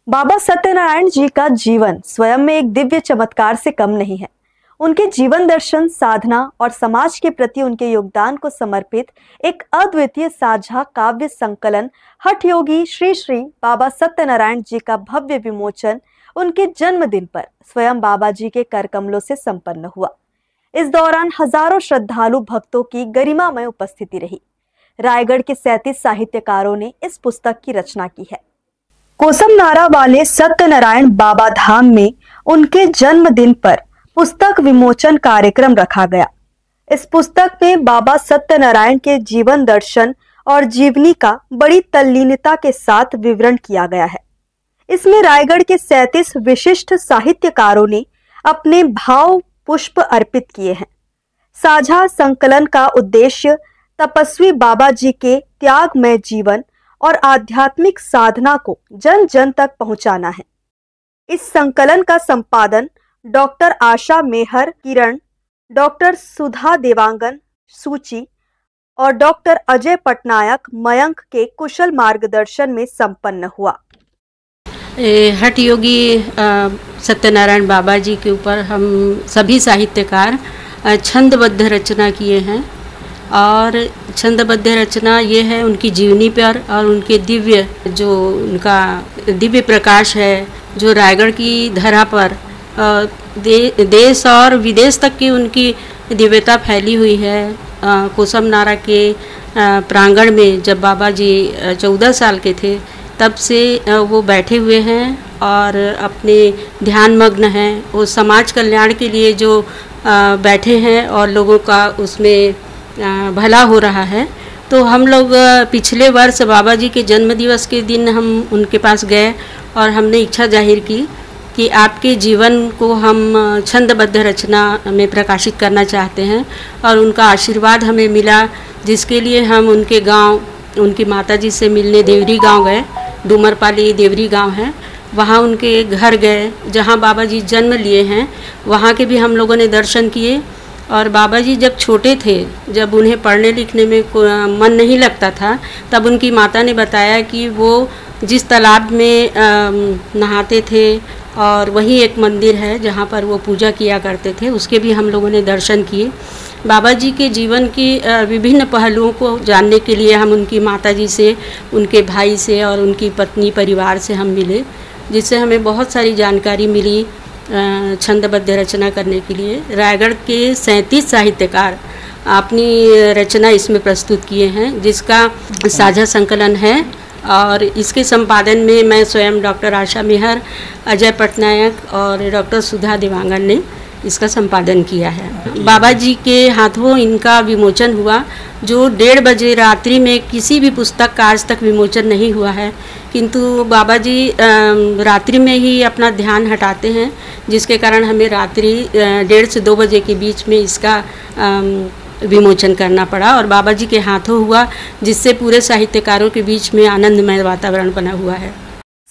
बाबा सत्यनारायण जी का जीवन स्वयं में एक दिव्य चमत्कार से कम नहीं है। उनके जीवन दर्शन, साधना और समाज के प्रति उनके योगदान को समर्पित एक अद्वितीय साझा काव्य संकलन हठ योगी श्री श्री बाबा सत्यनारायण जी का भव्य विमोचन उनके जन्मदिन पर स्वयं बाबा जी के कर कमलों से संपन्न हुआ। इस दौरान हजारों श्रद्धालु भक्तों की गरिमामय उपस्थिति रही। रायगढ़ के 37 साहित्यकारों ने इस पुस्तक की रचना की है। कोसमनारा वाले सत्यनारायण बाबा धाम में उनके जन्मदिन पर पुस्तक विमोचन कार्यक्रम रखा गया। इस पुस्तक में बाबा सत्यनारायण के जीवन दर्शन और जीवनी का बड़ी तल्लीनता के साथ विवरण किया गया है। इसमें रायगढ़ के 37 विशिष्ट साहित्यकारों ने अपने भाव पुष्प अर्पित किए हैं। साझा संकलन का उद्देश्य तपस्वी बाबा जी के त्यागमय जीवन और आध्यात्मिक साधना को जन जन तक पहुंचाना है। इस संकलन का संपादन डॉक्टर आशा मेहर किरण, डॉक्टर सुधा देवांगन सूची और डॉक्टर अजय पटनायक मयंक के कुशल मार्गदर्शन में संपन्न हुआ। हठ योगी सत्यनारायण बाबा जी के ऊपर हम सभी साहित्यकार छंदबद्ध रचना किए हैं और छंदबद्ध रचना ये है उनकी जीवनी पर और उनके उनका दिव्य प्रकाश है जो रायगढ़ की धरा पर देश और विदेश तक की उनकी दिव्यता फैली हुई है। कोसमनारा के प्रांगण में जब बाबा जी 14 साल के थे तब से वो बैठे हुए हैं और अपने ध्यान मग्न हैं। वो समाज कल्याण के लिए जो बैठे हैं और लोगों का उसमें भला हो रहा है। तो हम लोग पिछले वर्ष बाबा जी के जन्म दिवस के दिन हम उनके पास गए और हमने इच्छा जाहिर की कि आपके जीवन को हम छंदबद्ध रचना में प्रकाशित करना चाहते हैं और उनका आशीर्वाद हमें मिला, जिसके लिए हम उनके गांव, उनकी माताजी से मिलने देवरी गांव गए। डूमरपाली देवरी गांव है, वहाँ उनके घर गए जहाँ बाबा जी जन्म लिए हैं। वहाँ के भी हम लोगों ने दर्शन किए। और बाबा जी जब छोटे थे, जब उन्हें पढ़ने लिखने में मन नहीं लगता था, तब उनकी माता ने बताया कि वो जिस तालाब में नहाते थे और वहीं एक मंदिर है जहाँ पर वो पूजा किया करते थे, उसके भी हम लोगों ने दर्शन किए। बाबा जी के जीवन की विभिन्न पहलुओं को जानने के लिए हम उनकी माताजी से, उनके भाई से और उनकी पत्नी परिवार से हम मिले, जिससे हमें बहुत सारी जानकारी मिली छंदबद्ध रचना करने के लिए। रायगढ़ के 37 साहित्यकार अपनी रचना इसमें प्रस्तुत किए हैं, जिसका साझा संकलन है और इसके संपादन में मैं स्वयं डॉक्टर आशा मेहर, अजय पटनायक और डॉक्टर सुधा देवांगन ने इसका संपादन किया है। बाबा जी के हाथों इनका विमोचन हुआ, जो 1:30 बजे रात्रि में किसी भी पुस्तक का आज तक विमोचन नहीं हुआ है, किंतु बाबा जी रात्रि में ही अपना ध्यान हटाते हैं, जिसके कारण हमें रात्रि 1:30 से 2 बजे के बीच में इसका विमोचन करना पड़ा और बाबा जी के हाथों हुआ, जिससे पूरे साहित्यकारों के बीच में आनंदमय वातावरण बना हुआ है।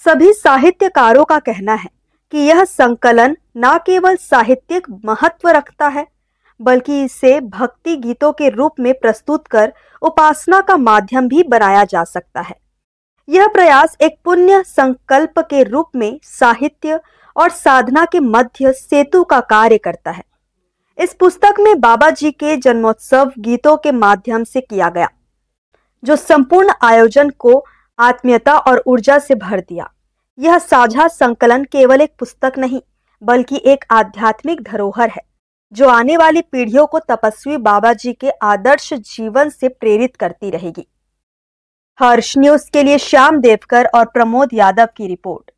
सभी साहित्यकारों का कहना है कि यह संकलन न केवल साहित्यिक महत्व रखता है, बल्कि इसे भक्ति गीतों के रूप में प्रस्तुत कर उपासना का माध्यम भी बनाया जा सकता है। यह प्रयास एक पुण्य संकल्प के रूप में साहित्य और साधना के मध्य सेतु का कार्य करता है। इस पुस्तक में बाबा जी के जन्मोत्सव गीतों के माध्यम से किया गया, जो संपूर्ण आयोजन को आत्मीयता और ऊर्जा से भर दिया। यह साझा संकलन केवल एक पुस्तक नहीं, बल्कि एक आध्यात्मिक धरोहर है, जो आने वाली पीढ़ियों को तपस्वी बाबा जी के आदर्श जीवन से प्रेरित करती रहेगी। हर्ष न्यूज के लिए श्याम देवकर और प्रमोद यादव की रिपोर्ट।